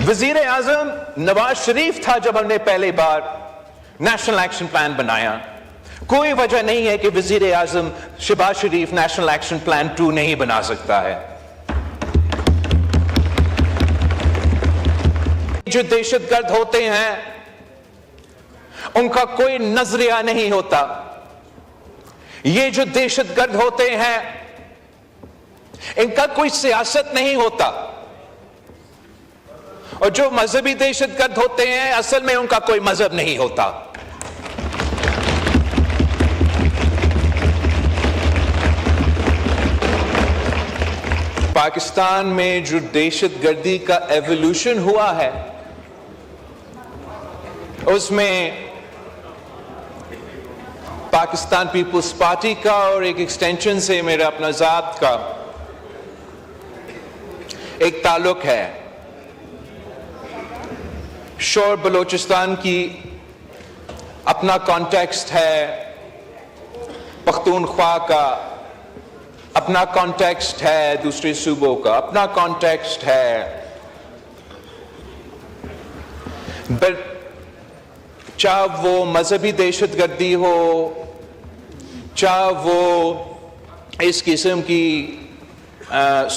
وزیر اعظم نواز شریف تھا جب ہم نے پہلی بار نیشنل ایکشن پلان بنایا. کوئی وجہ نہیں ہے کہ وزیر اعظم شہباز شریف نیشنل ایکشن پلان 2 نہیں بنا سکتا ہے. جو دہشت گرد ہوتے ہیں ان کا کوئی نظریہ نہیں ہوتا. یہ جو دہشت گرد ہوتے ہیں ان کا کوئی سیاست نہیں ہوتا. اور جو مذہبی دہشت گرد ہوتے ہیں اصل میں ان کا کوئی مذہب نہیں ہوتا. پاکستان میں جو دہشت گردی کا ایوولوشن ہوا ہے اس میں پاکستان پیپلز پارٹی کا اور ایک ایکسٹینشن سے میرا اپنا ذات کا ایک تعلق ہے. شور بلوچستان کی اپنا کانٹیکسٹ ہے, پختونخوا کا اپنا کانٹیکسٹ ہے, دوسرے صوبوں کا اپنا کانٹیکسٹ ہے. چاہے وہ مذہبی دہشت گردی ہو, چاہے وہ اس قسم کی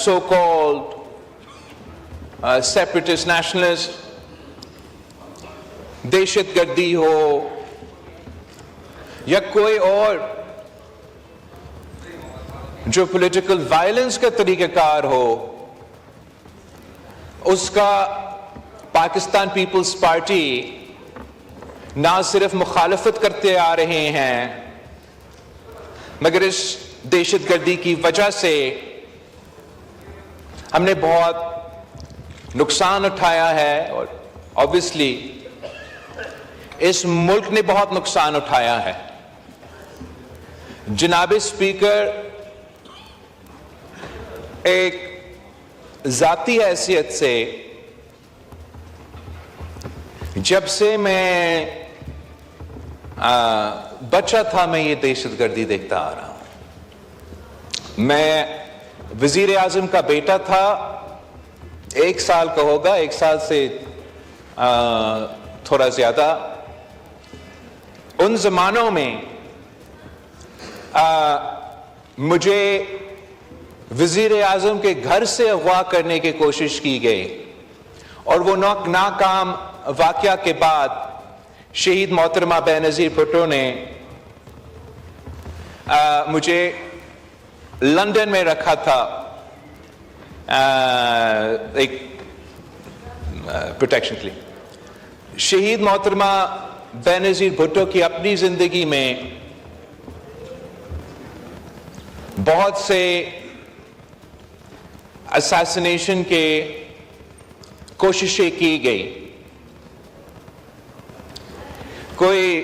سو کالڈ سیپریٹسٹ نیشنلسٹ دہشت گردی ہو یا کوئی اور جو پولیٹیکل وائلنس کا طریقہ کار ہو, اس کا پاکستان پیپلز پارٹی نہ صرف مخالفت کرتے آ رہے ہیں مگر اس دہشت گردی کی وجہ سے ہم نے بہت نقصان اٹھایا ہے. اور obviously اس ملک نے بہت نقصان اٹھایا ہے. جناب اسپیکر, ایک ذاتی حیثیت سے جب سے میں بچہ تھا میں یہ دہشت گردی دیکھتا آ رہا ہوں. میں وزیر اعظم کا بیٹا تھا, 1 سال کا ہوگا, 1 سال سے تھوڑا زیادہ. ان زمانوں میں مجھے وزیر اعظم کے گھر سے اغوا کرنے کی کوشش کی گئی اور وہ ناکام واقعہ کے بعد شہید محترمہ بینظیر بھٹو نے مجھے لندن میں رکھا تھا ایک پروٹیکشن کے لیے. شہید محترمہ بینظیر بھٹو کی اپنی زندگی میں بہت سے اساسینیشن کے کوششیں کی گئی. کوئی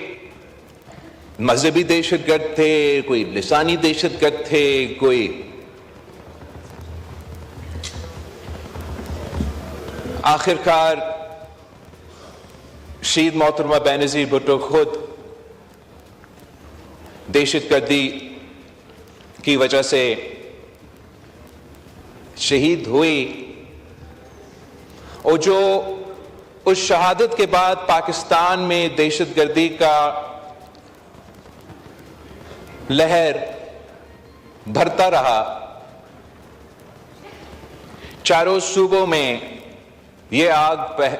مذہبی دہشت گرد تھے, کوئی لسانی دہشت گرد تھے, کوئی آخرکار شہید محترمہ بینظیر بھٹو خود دہشت گردی کی وجہ سے شہید ہوئی. اور جو اس شہادت کے بعد پاکستان میں دہشت گردی کا لہر بھرتا رہا, چاروں صوبوں میں یہ آگ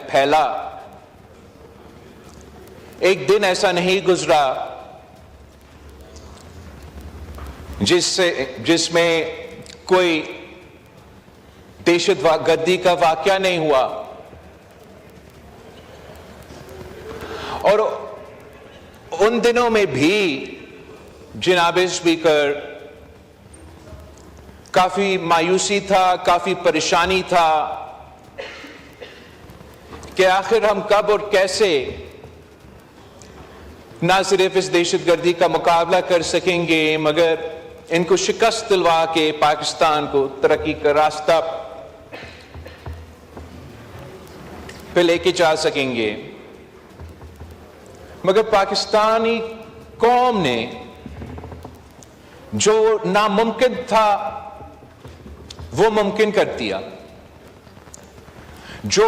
پھیلا. ایک دن ایسا نہیں گزرا جس میں کوئی دہشت گردی کا واقعہ نہیں ہوا. اور ان دنوں میں بھی جناب اسپیکر کافی مایوسی تھا, کافی پریشانی تھا کہ آخر ہم کب اور کیسے نہ صرف اس دہشت گردی کا مقابلہ کر سکیں گے مگر ان کو شکست دلوا کے پاکستان کو ترقی کا راستہ پہ لے کے جا سکیں گے. مگر پاکستانی قوم نے جو ناممکن تھا وہ ممکن کر دیا. جو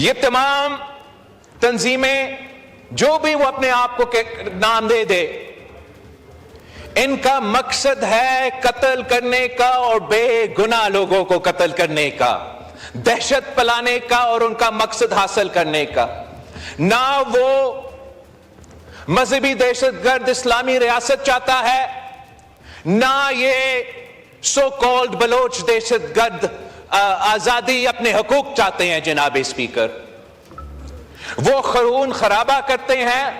یہ تمام تنظیمیں جو بھی وہ اپنے آپ کو نام دے دے، ان کا مقصد ہے قتل کرنے کا اور بے گناہ لوگوں کو قتل کرنے کا، دہشت پلانے کا اور ان کا مقصد حاصل کرنے کا۔ نہ وہ مذہبی دہشت گرد اسلامی ریاست چاہتا ہے، نہ یہ سو کالڈ بلوچ دہشت گرد آزادی اپنے حقوق چاہتے ہیں۔ جناب اسپیکر، وہ خون خرابہ کرتے ہیں،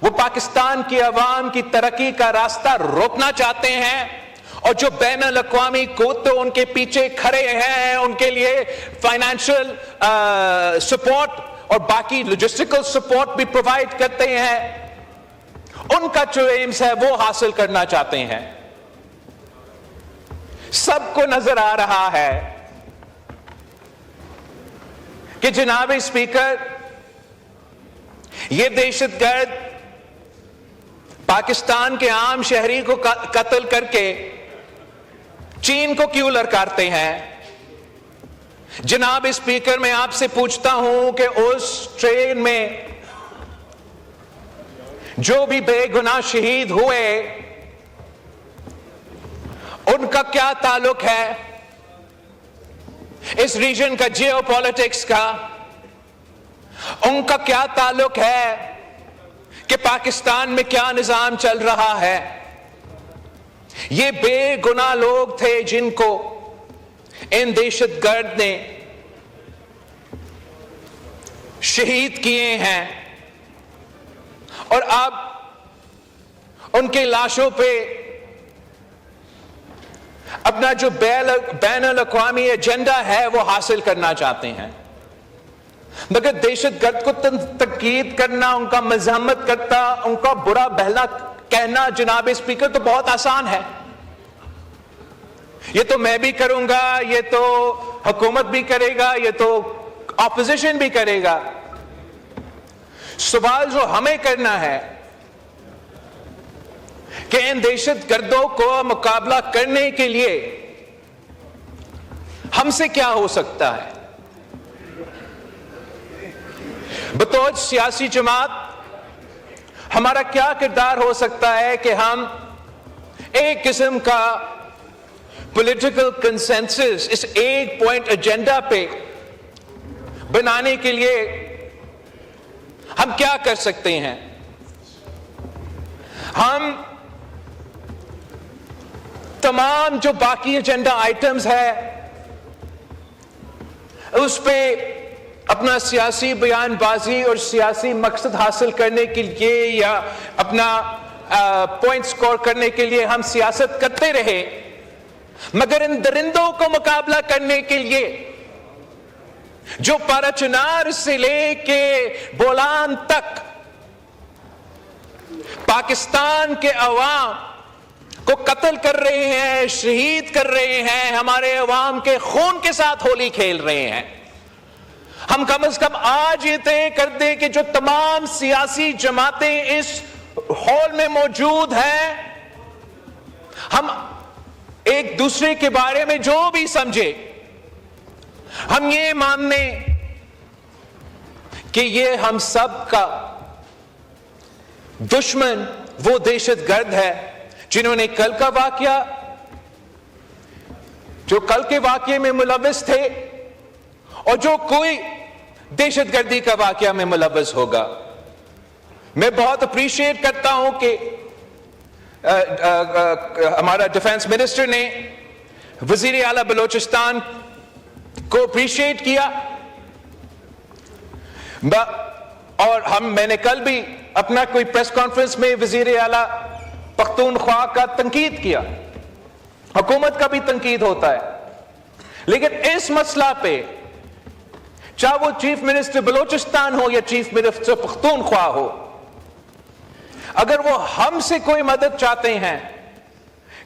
وہ پاکستان کی عوام کی ترقی کا راستہ روکنا چاہتے ہیں، اور جو بین الاقوامی قوتیں ان کے پیچھے کھڑے ہیں، ان کے لیے فائنینشل سپورٹ اور باقی لاجسٹیکل سپورٹ بھی پرووائڈ کرتے ہیں، ان کا جو ایمز ہے وہ حاصل کرنا چاہتے ہیں۔ سب کو نظر آ رہا ہے کہ جناب اسپیکر، یہ دہشت گرد پاکستان کے عام شہری کو قتل کر کے چین کو کیوں للکارتے ہیں؟ جناب اسپیکر، میں آپ سے پوچھتا ہوں کہ اس ٹرین میں جو بھی بے گناہ شہید ہوئے، ان کا کیا تعلق ہے اس ریجن کا جیو پالیٹکس کا؟ ان کا کیا تعلق ہے کہ پاکستان میں کیا نظام چل رہا ہے؟ یہ بے گناہ لوگ تھے جن کو ان دہشت گرد نے شہید کیے ہیں، اور اب ان کے لاشوں پہ اپنا جو بین الاقوامی ایجنڈا ہے وہ حاصل کرنا چاہتے ہیں۔ مگر دہشت گرد کو تنقید کرنا، ان کا مذمت کرنا، ان کا برا بھلا کہنا جناب اسپیکر تو بہت آسان ہے۔ یہ تو میں بھی کروں گا، یہ تو حکومت بھی کرے گا، یہ تو اپوزیشن بھی کرے گا۔ سوال جو ہمیں کرنا ہے کہ ان دہشت گردوں کو مقابلہ کرنے کے لیے ہم سے کیا ہو سکتا ہے؟ بطور سیاسی جماعت ہمارا کیا کردار ہو سکتا ہے کہ ہم ایک قسم کا پولیٹیکل کنسنسس اس ایک پوائنٹ ایجنڈا پہ بنانے کے لیے ہم کیا کر سکتے ہیں؟ ہم تمام جو باقی ایجنڈا آئٹمز ہے اس پہ اپنا سیاسی بیان بازی اور سیاسی مقصد حاصل کرنے کے لیے یا اپنا پوائنٹ سکور کرنے کے لیے ہم سیاست کرتے رہے، مگر ان درندوں کو مقابلہ کرنے کے لیے جو پارچنار سے لے کے بولان تک پاکستان کے عوام کو قتل کر رہے ہیں، شہید کر رہے ہیں، ہمارے عوام کے خون کے ساتھ ہولی کھیل رہے ہیں، ہم کم از کم آج یہ طے کر دیں کہ جو تمام سیاسی جماعتیں اس ہال میں موجود ہیں، ہم ایک دوسرے کے بارے میں جو بھی سمجھے، ہم یہ مان لیں کہ یہ ہم سب کا دشمن وہ دہشت گرد ہے جنہوں نے کل کا واقعہ، جو کل کے واقعے میں ملوث تھے، اور جو کوئی دہشت گردی کا واقعہ میں ملوث ہوگا۔ میں بہت اپریشیٹ کرتا ہوں کہ ہمارا ڈیفنس منسٹر نے وزیر اعلیٰ بلوچستان کو اپریشیٹ کیا، اور میں نے کل بھی اپنا کوئی پریس کانفرنس میں وزیر اعلیٰ پختونخوا کا تنقید کیا، حکومت کا بھی تنقید ہوتا ہے، لیکن اس مسئلہ پہ چاہے وہ چیف منسٹر بلوچستان ہو یا چیف منسٹر پختونخوا ہو، اگر وہ ہم سے کوئی مدد چاہتے ہیں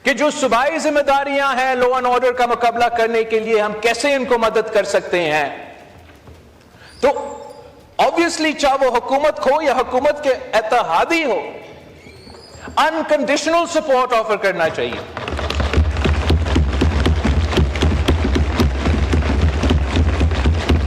کہ جو صوبائی ذمہ داریاں ہیں لا اینڈ آرڈر کا مقابلہ کرنے کے لیے ہم کیسے ان کو مدد کر سکتے ہیں، تو obviously چاہے وہ حکومت ہو یا حکومت کے اتحادی ہو، انکنڈیشنل سپورٹ آفر کرنا چاہیے۔